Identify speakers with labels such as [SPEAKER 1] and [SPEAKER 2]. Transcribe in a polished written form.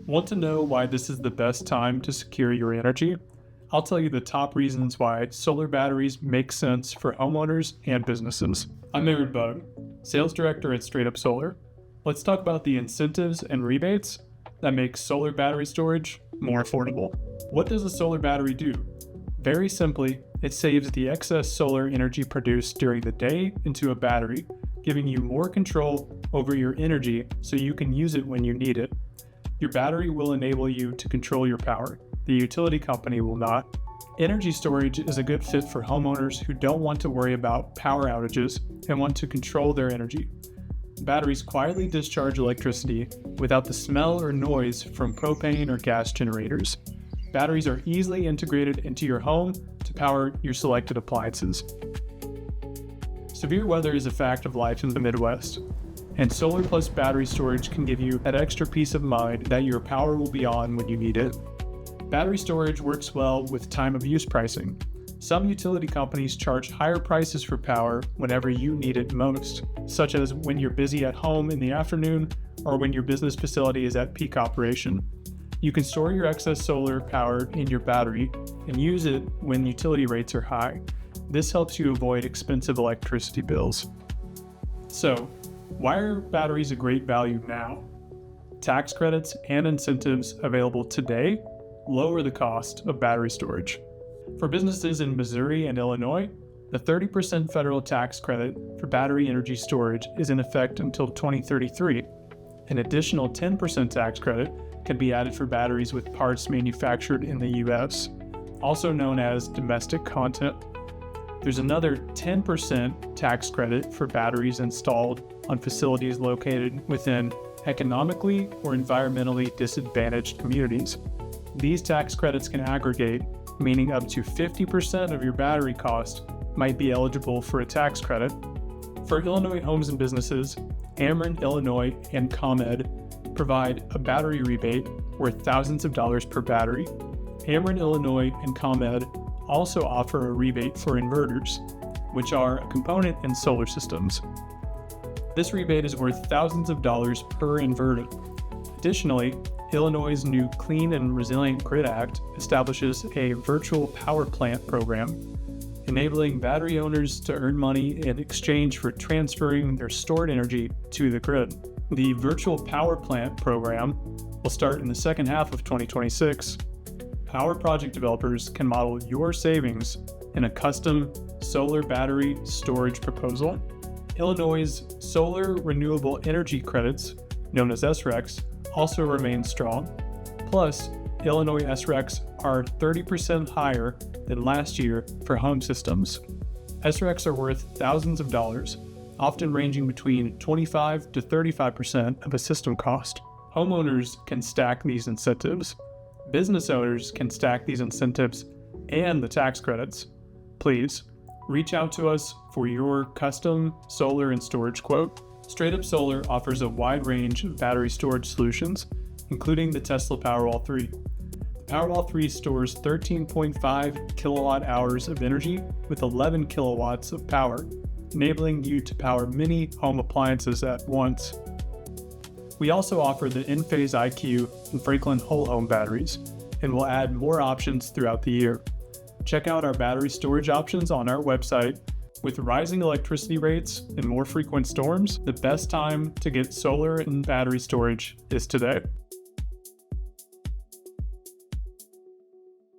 [SPEAKER 1] Want to know why this is the best time to secure your energy? I'll tell you the top reasons why solar batteries make sense for homeowners and businesses. I'm Ameren Bug, Sales Director at Straight Up Solar. Let's talk about the incentives and rebates that make solar battery storage more affordable. What does a solar battery do? Very simply, it saves the excess solar energy produced during the day into a battery, giving you more control over your energy so you can use it when you need it. Your battery will enable you to control your power. The utility company will not. Energy storage is a good fit for homeowners who don't want to worry about power outages and want to control their energy. Batteries quietly discharge electricity without the smell or noise from propane or gas generators. Batteries are easily integrated into your home to power your selected appliances. Severe weather is a fact of life in the Midwest, and solar plus battery storage can give you that extra peace of mind that your power will be on when you need it. Battery storage works well with time of use pricing. Some utility companies charge higher prices for power whenever you need it most, such as when you're busy at home in the afternoon or when your business facility is at peak operation. You can store your excess solar power in your battery and use it when utility rates are high. This helps you avoid expensive electricity bills. So, why are batteries a great value now? Tax credits and incentives available today lower the cost of battery storage. For businesses in Missouri and Illinois, the 30% federal tax credit for battery energy storage is in effect until 2033. An additional 10% tax credit can be added for batteries with parts manufactured in the U.S., also known as domestic content. There's another 10% tax credit for batteries installed on facilities located within economically or environmentally disadvantaged communities. These tax credits can aggregate, meaning up to 50% of your battery cost might be eligible for a tax credit. For Illinois homes and businesses, Ameren Illinois and ComEd provide a battery rebate worth thousands of dollars per battery. Ameren Illinois and ComEd also offer a rebate for inverters, which are a component in solar systems. This rebate is worth thousands of dollars per inverter. Additionally, Illinois' new Clean and Resilient Grid Act establishes a virtual power plant program, enabling battery owners to earn money in exchange for transferring their stored energy to the grid. The virtual power plant program will start in the second half of 2026. Power project developers can model your savings in a custom solar battery storage proposal. Illinois' solar renewable energy credits, known as SRECs, also remain strong. Plus, Illinois SRECs are 30% higher than last year for home systems. SRECs are worth thousands of dollars, often ranging between 25 to 35% of a system cost. Homeowners can stack these incentives. Business owners can stack these incentives and the tax credits. Please reach out to us for your custom solar and storage quote. Straight Up Solar offers a wide range of battery storage solutions, including the Tesla Powerwall 3. The Powerwall 3 stores 13.5 kilowatt hours of energy with 11 kilowatts of power, enabling you to power many home appliances at once. We also offer the Enphase IQ and Franklin Whole Home batteries, and will add more options throughout the year. Check out our battery storage options on our website. With rising electricity rates and more frequent storms, the best time to get solar and battery storage is today.